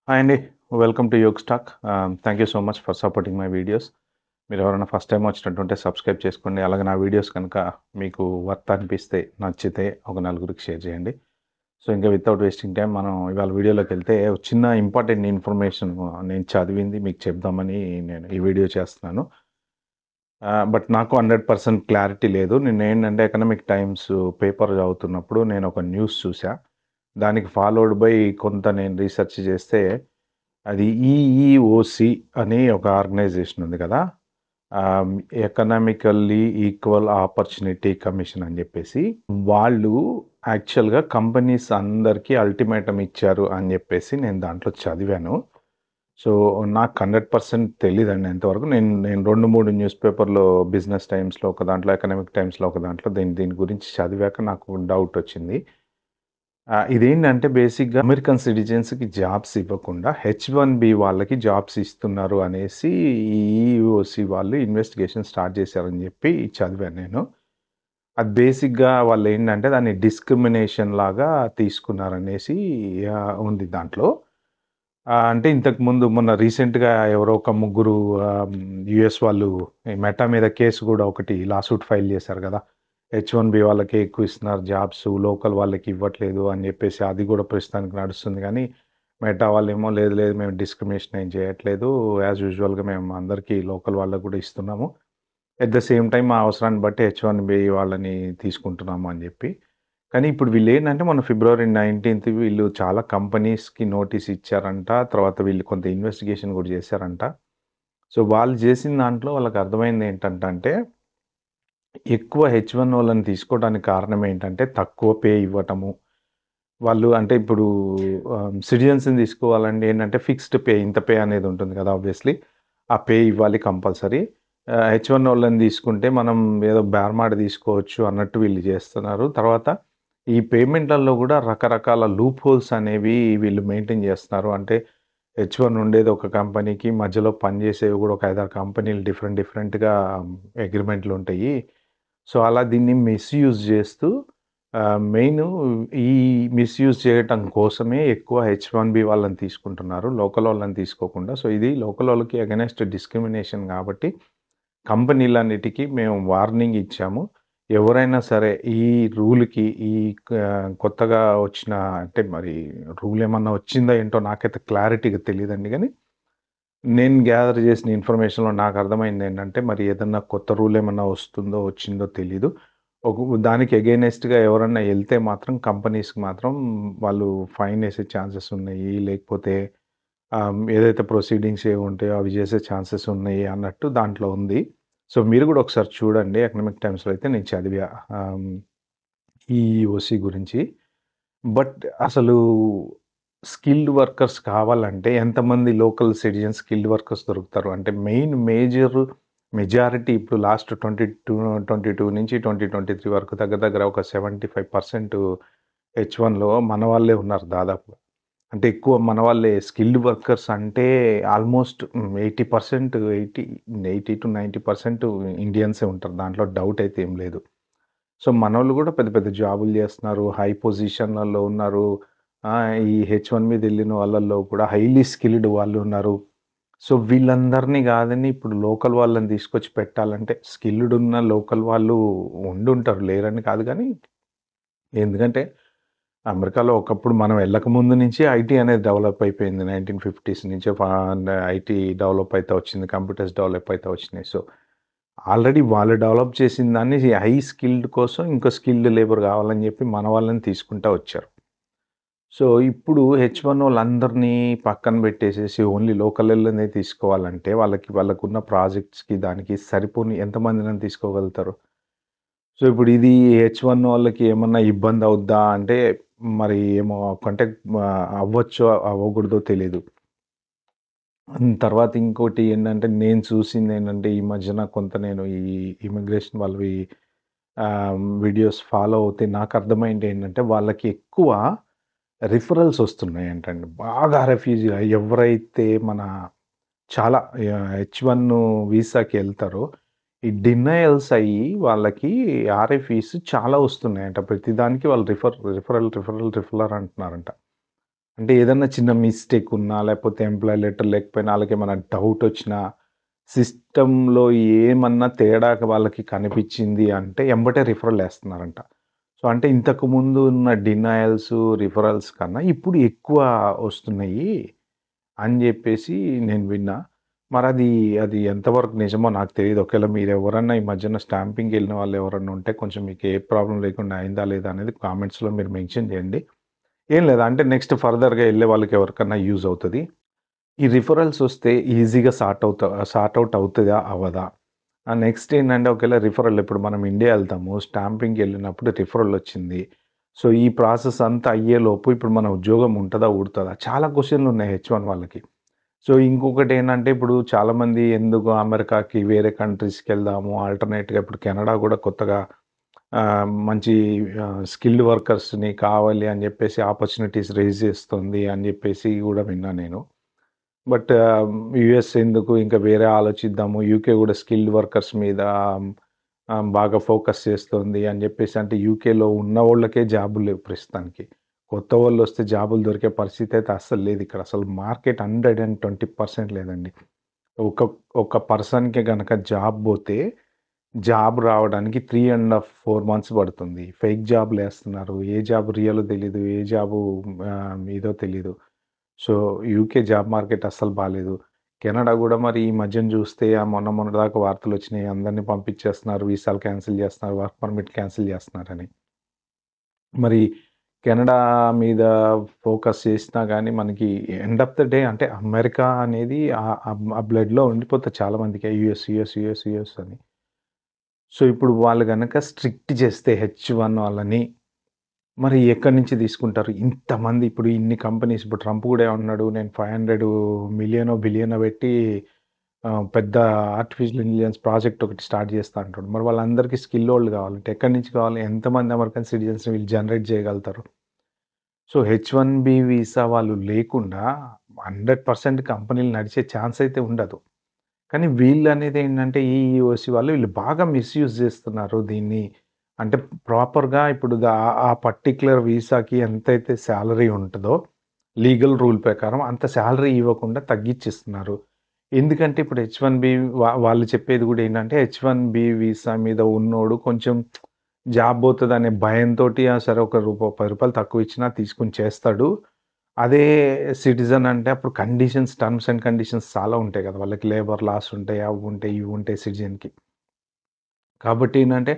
Hi అండి. Welcome to Yog stock. Thank you so much for supporting my videos. మీరు ఎవరైనా first time వచ్చినట్టుంటే subscribe చేసుకోండి. అలాగే నా వీడియోస్ కనుక మీకు వర్త్ అనిపిస్తే, నచ్చితే ఒక నలుగురికి షేర్ చేయండి. సో, ఇంకా వితౌట్ వేస్టింగ్ టైమ్ మనం ఇవాళ వీడియోలోకెళ్తే ఒక చిన్న ఇంపార్టెంట్ ఇన్ఫర్మేషన్ నేను చదివింది మీకు చెప్దామని నేను ఈ వీడియో చేస్తున్నాను. బట్ నాకు 100% క్లారిటీ లేదు. నేనేంటంటే ఎకనామిక్ టైమ్స్ పేపర్ చదువుతున్నప్పుడు నేను ఒక న్యూస్ చూసా. దానికి ఫాలోడ్ బై కొంత నేను రీసెర్చ్ చేస్తే అది ఈఈఓసి అని ఒక ఆర్గనైజేషన్ ఉంది కదా! ఆహ్, ఎకనామికల్లీ ఈక్వల్ ఆపర్చునిటీ కమిషన్ అని చెప్పేసి, వాళ్ళు యాక్చువల్‌గా కంపెనీస్ అందరికీ అల్టిమేటమ్ ఇచ్చారు అని చెప్పేసి నేను దాంట్లో చదివాను. సో, నాకు 100% తెలీదండి ఇంతవరకు. నేను నేను 2, 3 న్యూస్ పేపర్‌లో బిజినెస్ టైమ్స్‌లో ఒక దాంట్లో, ఎకనామిక్ టైమ్స్‌లో ఒక దాంట్లో దీని దీని గురించి చదివాక నాకు డౌటొచ్చింది. ఇదేంటంటే బేసిక్‌గా అమెరికన్ సిటిజన్స్‌కి జాబ్స్ ఇవ్వకుండా హెచ్-1బీ వాళ్ళకి జాబ్స్ ఇస్తున్నారు అనేసి ఈ ఈఈఓసీ వాళ్ళు ఇన్వెస్టిగేషన్ స్టార్ట్ చేశారని చెప్పి చదివాను నేను. అది బేసిక్‌గా వాళ్ళేంటంటే దాన్ని డిస్క్రిమినేషన్ లాగా తీసుకున్నారనేసి ఉంది దాంట్లో. అంటే ఇంతకుముందు మొన్న రీసెంట్‌గా ఎవరో ఒక ముగ్గురు యూఎస్ వాళ్ళు ఈ మెటా మీద కేస్ గూడా ఒకటి లాసూట్ ఫైల్ చేశారు గదా! హెచ్-1బీ వాళ్ళకే ఎక్కువ ఇస్తున్నారు జాబ్స్. లోకల్ వాళ్ళకి ఇవ్వట్లేదు అని జెప్పేసి అది గూడా ప్రస్తుతానికి నడుస్తుంది గానీ, మెటా వాళ్ళేమో లేదు లేదు మేము డిస్క్రిమినేషన్ ఏం చేయట్లేదు. యాజ్ యూజువల్‌గా మేము అందరికీ లోకల్ వాళ్ళకి గూడా ఇస్తున్నాము. ఎట్ ద సేమ్ టైమ్ మా అవసరాన్ని బట్టి హెచ్-1బీ వాళ్ళని తీసుకుంటున్నాము అని జెప్పి. కానీ ఇప్పుడు వీళ్ళేంటంటే మొన్న ఫిబ్రవరి 19థ్ వీళ్ళు చాలా కంపెనీస్‌కి నోటీస్ ఇచ్చారంట. తర్వాత వీళ్ళు కొంత ఇన్వెస్టిగేషన్ గూడా చేశారంట. సో, వాళ్ళు చేసిన దాంట్లో వాళ్ళకి అర్థమైంది ఏంటంటే ఎక్కువ హెచ్-1ఓళ్ళని తీసుకోవడానికి కారణం ఏంటంటే తక్కువ పే ఇవ్వటము. వాళ్ళు అంటే ఇప్పుడు సిటిజన్స్‌ని తీసుకోవాలంటే ఏంటంటే ఫిక్స్డ్ పే ఇంత పే అనేది ఉంటుంది కదా! ఆబ్వియస్‌లీ. ఆ పే ఇవ్వాలి కంపల్సరీ. హెచ్-1ఓళ్ళని తీసుకుంటే మనం ఏదో బేరమాడి తీసుకోవచ్చు అన్నట్టు వీళ్ళు చేస్తున్నారు. తర్వాత ఈ పేమెంట్‌లలో గూడా రకరకాల లూప్ హోల్స్ అనేవి వీళ్ళు మెయింటైన్ చేస్తున్నారు. అంటే హెచ్-1 ఉండేది ఒక కంపెనీకి మధ్యలో పనిచేసేవి గూడా ఒక 5, 6 కంపెనీలు డిఫరెంట్ డిఫరెంట్‌గా అగ్రీమెంట్‌లుంటాయి. సో, అలా దీన్ని మిస్‌యూజ్ జేస్తూ మెయిను ఈ మిస్‌యూజ్ చేయటం కోసమే ఎక్కువ హెచ్-1బీ వాళ్ళని తీసుకుంటున్నారు. లోకలోళ్ళని తీసుకోకుండా. సో, ఇది లోకలోళ్ళకి అగైనెస్ట్ డిస్క్రిమినేషన్ గాబట్టి కంపెనీలన్నిటికి మేము వార్నింగ్ ఇచ్చాము. ఎవరైనా సరే ఈ రూల్‌కి ఈ క కొత్తగా వచ్చిన అంటే మరి రూల్ ఏమన్నా వచ్చిందో ఏంటో నాకైతే క్లారిటీగా తెలీదండి గానీ నేను గ్యాదర్ చేసిన ఇన్ఫర్మేషన్‌లో నాకర్థమైందేంటంటే, మరి ఏదన్నా కొత్త రూల్ ఏమన్నా వస్తుందో, వచ్చిందో తెలీదు. దానికి ఎగైనెస్ట్‌గా ఎవరన్నా ఎళ్తే మాత్రం కంపెనీస్‌కి మాత్రం వాళ్ళు ఫైన్ ఏసే ఛాన్సెస్ ఉన్నాయి. లేకపోతే ఏదైతే ప్రొసీడింగ్స్ ఏవి ఉంటాయో అవి చేసే ఛాన్సెస్ ఉన్నాయి అన్నట్టు దాంట్లో ఉంది. సో, మీరు గూడా ఒకసారి చూడండి. ఎకనామిక్ టైమ్స్‌లో అయితే నేను చదివా. ఆహ్, ఈఈఓసీ గురించి. బట్ అసలు స్కిల్డ్ వర్కర్స్ కావాలంటే ఎంతమంది లోకల్ సిటిజన్స్ స్కిల్డ్ వర్కర్స్ దొరుకుతారు? అంటే మెజారిటీ ఇప్పుడు లాస్ట్ 22 నుంచి 2023 వరకు దగ్గర దగ్గర ఒక 75% హెచ్-1లో మన వాళ్ళే ఉన్నారు దాదాపుగా. అంటే ఎక్కువ మన వాళ్ళే స్కిల్డ్ వర్కర్స్ అంటే ఆల్మోస్ట్ 80% 80-90% ఇండియన్సే ఉంటారు. దాంట్లో డౌట్ అయితే ఏం లేదు. సో, మనోళ్ళు గూడా పెద్ద పెద్ద జాబులు జేస్తున్నారు. హై పొజిషన్‌లలో ఉన్నారు. ఈ హెచ్-1 మీద ఎళ్ళిన వాళ్ళలో కూడా హైలీ స్కిల్డ్ వాళ్ళున్నారు. సో, వీళ్ళందరిని గాదని ఇప్పుడు లోకల్ వాళ్ళని తీసుకొచ్చి పెట్టాలంటే స్కిల్డ్ ఉన్న లోకల్ వాళ్ళు ఉండుంటారు. లేరని కాదు గానీ, ఎందుకంటే అమెరికాలో ఒకప్పుడు మనం ఎళ్ళకముందు నుంచి ఐటీ అనేది డెవలప్ అయిపోయింది. 1950స్ నుంచే ఐటీ డెవలప్ అయితా వచ్చింది. కంప్యూటర్స్ డెవలప్ అయితా వచ్చినాయి. సో, ఆల్రెడీ వాళ్ళు డెవలప్ చేసిన దాన్ని హై స్కిల్డ్ కోసం ఇంకో స్కిల్డ్ లేబర్ కావాలని చెప్పి మన వాళ్ళని తీసుకుంటా వచ్చారు. సో, ఇప్పుడు హెచ్-1 పక్కన పెట్టేసేసి ఓన్లీ లోకలోళ్ళనే తీసుకోవాలంటే వాళ్ళకున్న ప్రాజెక్ట్స్‌కి దానికి సరిపోని ఎంతమందినని తీసుకోగలుగుతారు? సో, ఇప్పుడు ఇది హెచ్-1 వాళ్ళకి ఏమన్నా ఇబ్బంది అవుద్దా అంటే మరి ఏమో అంటే అవ్వచ్చో, అవ్వకూడదో తెలీదు. తర్వాత ఇంకోటి ఏంటంటే నేను చూసిందేంటంటే ఈ మధ్యన కొంత నేను ఈ ఇమిగ్రేషన్ వాళ్ళవి వీడియోస్ ఫాలో అవుతే నాకర్థమైందేంటంటే వాళ్ళకి ఎక్కువ రిఫరల్స్ వస్తున్నాయంటండి. బాగా రెఫ్యూజీ ఎవరైతే మన చాలా హెచ్-1 వీసాకి ఎళ్తారో ఈ డినయల్స్ అయ్యి వాళ్ళకి ఆర్‌ఎఫ్‌ఈస్ చాలా వస్తున్నాయంట. ప్రతిదానికి వాళ్ళు రిఫరల్ అంటున్నారంట. అంటే ఏదన్నా చిన్న మిస్టేక్ ఉన్నా, లేకపోతే ఎంప్లాయీ లెటర్ లేకపోయినా, ఆళ్ళకేమన్నా డౌటొచ్చినా, సిస్టమ్‌లో ఏమన్నా తేడా వాళ్ళకి కనిపిచ్చింది అంటే, ఎంబటే రిఫరలేస్తున్నారంట. సో, అంటే ఇంతకుముందు ఉన్న డినయల్స్, రిఫరల్స్ కన్నా ఇప్పుడు ఎక్కువ ఒస్తున్నాయి అని జెప్పేసి నేను విన్నా. అది ఎంతవరకు నిజమో నాకు తెలీదు. ఒకవేళ మీరెవరన్నా ఈ మధ్యన స్టాంపింగ్‌కెళ్ళిన వాళ్ళెవరన్నా ఉంటే కొంచెం మీకు ఏ ప్రాబ్లమ్ లేకుండా అయిందా లేదా అనేది కామెంట్స్‌లో మీరు మెన్షన్ జేయండి. ఏం లేదు. అంటే నెక్స్ట్ ఫర్దర్‌గా ఎళ్ళే వాళ్ళకి ఎవరికన్నా యూజ్ అవుతది. ఈ రిఫరల్స్ వస్తే ఈజీగా సార్ట్ ఔట్ అవుతదా? అవ్వదా? నెక్స్ట్ ఏంటంటే ఒకవేళ రిఫరల్ ఇప్పుడు మనం ఇండియా ఎళ్తాము. స్టాంపింగ్‌కెళ్ళినప్పుడు రిఫరల్ వచ్చింది. సో, ఈ ప్రాసెస్ అంతా అయ్యేలోపు ఇప్పుడు మన ఉద్యోగం ఉంటదా? ఊడుతదా? చాలా క్వెషన్‌లున్నాయి హెచ్-1 వాళ్ళకి. సో, ఇంకొకటేంటంటే ఇప్పుడు చాలామంది ఎందుకు అమెరికాకి వేరే కంట్రీస్‌కెళ్దాము ఆల్టర్‌నేట్‌గా ఇప్పుడు కెనడా గూడా కొత్తగా మంచి స్కిల్డ్ వర్కర్స్‌ని కావాలి అని జెప్పేసి ఆపర్చునిటీస్ రైజ్ జేస్తుంది అని జెప్పేసి గూడా విన్నా నేను. బట్ యూఎస్ ఎందుకు ఇంకా వేరే ఆలోచిద్దాము. యూకే గూడా స్కిల్డ్ వర్కర్స్ మీద బాగా ఫోకస్ చేస్తోంది అని జెప్పేసి అంటే యూకేలో ఉన్నవోళ్ళకే జాబులు లేవు ప్రస్తుతానికి. కొత్తవోళ్ళొస్తే జాబులు దొరికే పరిస్థితి అయితే అస్సలు లేదు ఇక్కడ. అసలు మార్కెట్ 120% లేదండి. ఒక ఒక పర్సన్‌కి గనక జాబ్ బోతే జాబ్ రావడానికి 3 ½ 4 మంత్స్ పడుతుంది. ఫేక్ జాబ్‌లేస్తున్నారు. ఏ జాబ్ రియలో తెలీదు. ఏ జాబు ఇదో తెలీదు. సో, యూకే జాబ్ మార్కెట్ అస్సలు బాలేదు. కెనడా గూడా మరి ఈ మధ్యన జూస్తే మొన్నటిదాకా వార్తలొచ్చినాయి. అందరిని పంపించేస్తున్నారు. వీసాలు క్యాన్సిల్ జేస్తున్నారు. వర్క్ పర్మిట్ క్యాన్సిల్ జేస్తున్నారని. మరి కెనడా మీద ఫోకస్ చేసినా గానీ మనకి ఎండ్ ఆఫ్ ద డే అంటే అమెరికా అనేది ఆ బ్లడ్‌లో ఉండిపోతది చాలా మందికి. యూఎస్ అని. సో, ఇప్పుడు వాళ్ళు గనక స్ట్రిక్ట్ చేస్తే హెచ్-1 వాళ్ళని, మరి ఎక్కడి నుంచి తీసుకుంటారు? ఇంతమంది ఇప్పుడు ఇన్ని కంపెనీస్ ఇప్పుడు ట్రంప్ గూడా ఏమంటున్నాడు, నేను 500 మిలియనో, బిలియనో పెట్టి పెద్ద ఆర్టిఫిషియల్ ఇంటెలిజెన్స్ ప్రాజెక్ట్ ఒకటి స్టార్ట్ చేస్తా అంటుండు. మరి వాళ్ళందరికీ స్కిల్లోళ్ళు కావాలంటే ఎక్కడి నుంచి కావాలి? ఎంతమంది అమెరికన్ సిటిజన్స్‌ని వీళ్ళు జనరేట్ చేయగలుగుతారు? సో, హెచ్-1బీ వీసా వాళ్ళు లేకుండా 100% కంపెనీలు నడిచే ఛాన్స్ అయితే ఉండదు. కానీ వీళ్ళనేదేంటంటే ఈఈఓసీ వాళ్ళు వీళ్ళు బాగా మిస్‌యూజ్ జేస్తున్నారు దీన్ని. అంటే ప్రాపర్‌గా ఇప్పుడు ఆ పర్టిక్యులర్ వీసాకి ఎంతైతే సాలరీ ఉంటదో, లీగల్ రూల్ ప్రకారం అంత సాలరీ ఇవ్వకుండా తగ్గిచ్చిస్తున్నారు. ఎందుకంటే ఇప్పుడు హెచ్-1బీ వాళ్ళు చెప్పేది గూడా ఏంటంటే హెచ్-1బీ వీసా మీద ఉన్నోడు కొంచెం జాబ్ పోతదనే భయంతోటి సరే ఒక రూ. 10 తక్కువ ఇచ్చినా తీసుకొని చేస్తాడు. అదే సిటిజన్ అంటే అప్పుడు టర్మ్స్ అండ్ కండిషన్స్ చాలా ఉంటాయి గదా! వాళ్ళకి లేబర్ లాస్ ఉంటాయి. అవుంటాయి, ఇవుంటాయి సిటిజన్‌కి. కాబట్టి ఏంటంటే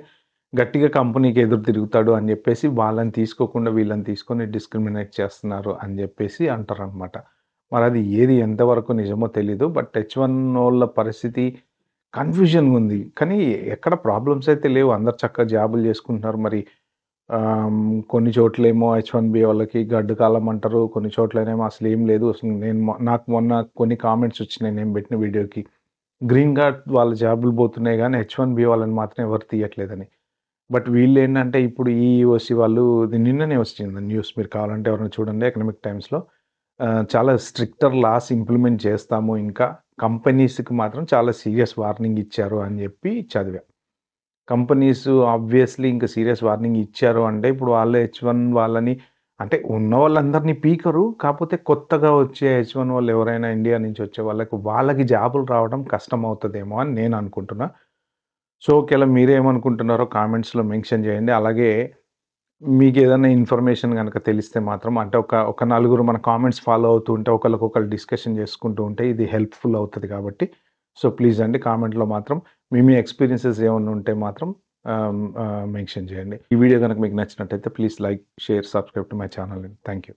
గట్టిగా కంపెనీకి ఎదురు తిరుగుతాడు అని జెప్పేసి వాళ్ళని తీసుకోకుండా వీళ్ళని తీసుకొని డిస్క్రిమినేట్ చేస్తున్నారు అని జెప్పేసి అంటారనమాట. మరది ఏది ఎంతవరకు నిజమో తెలీదు. బట్ హెచ్-1నోళ్ళ పరిస్థితి కన్‌ఫ్యూజన్‌గుంది. కానీ ఎక్కడ ప్రాబ్లమ్స్ అయితే లేవు. అందరూ చక్కగా జాబులు జేసుకుంటున్నారు. మరి కొన్ని చోట్లేమో హెచ్-1బీ వాళ్ళకి గడ్డు కాలం అంటారు. కొన్ని చోట్లనేమో అసలేం లేదు. అసలు నేను నాకు మొన్న కొన్ని కామెంట్స్ వచ్చినాయి నేను పెట్టిన వీడియోకి. గ్రీన్ కార్డ్ వాళ్ళ జాబులు పోతున్నాయి గానీ హెచ్-1బీ వాళ్ళని మాత్రం ఎవరు తీయట్లేదని. బట్ వీళ్ళేంటంటే ఇప్పుడు ఈఈఓసీ వాళ్ళు ఇది నిన్ననే వచ్చింది న్యూస్. మీరు కావాలంటే ఎవరైనా చూడండి ఎకనామిక్ టైమ్స్‌లో. చాలా స్ట్రిక్టర్ లాస్ ఇంప్లిమెంట్ చేస్తాము ఇంకా. కంపెనీస్‌కి మాత్రం చాలా సీరియస్ వార్నింగ్ ఇచ్చారు అని జెప్పి చదివా. కంపెనీస్ ఆబ్వియస్‌లీ ఇంక సీరియస్ వార్నింగ్ ఇచ్చారు అంటే, ఇప్పుడు వాళ్ళే హెచ్-1 వాళ్ళని అంటే ఉన్నవాళ్ళందరిని పీకరు. కాపోతే కొత్తగా వచ్చే హెచ్-1 వాళ్ళు ఎవరైనా ఇండియా నుంచి వచ్చే వాళ్ళకి జాబులు రావడం కష్టమవుతదేమో అని నేను అనుకుంటున్నా. సో, ఒకేళ మీరేమనుకుంటున్నారో కామెంట్స్‌లో మెన్షన్ చేయండి. అలాగే మీకేదైనా ఇన్ఫర్మేషన్ గనక తెలిస్తే మాత్రం అంటే ఒక నలుగురు మన కామెంట్స్ ఫాలో అవుతూ ఉంటే ఒకళ్ళకొకళ్ళు డిస్కషన్ చేసుకుంటూ ఉంటే ఇది హెల్ప్‌ఫుల్ అవుతది కాబట్టి, సో, ప్లీజ్ అండి కామెంట్‌లో మాత్రం మీ ఎక్స్‌పీరియన్సెస్ ఏమన్నా ఉంటే మాత్రం మెన్షన్ చేయండి. ఈ వీడియో గనక మీకు నచ్చినట్టయితే please like, share, subscribe to my channel అండి. Thank you.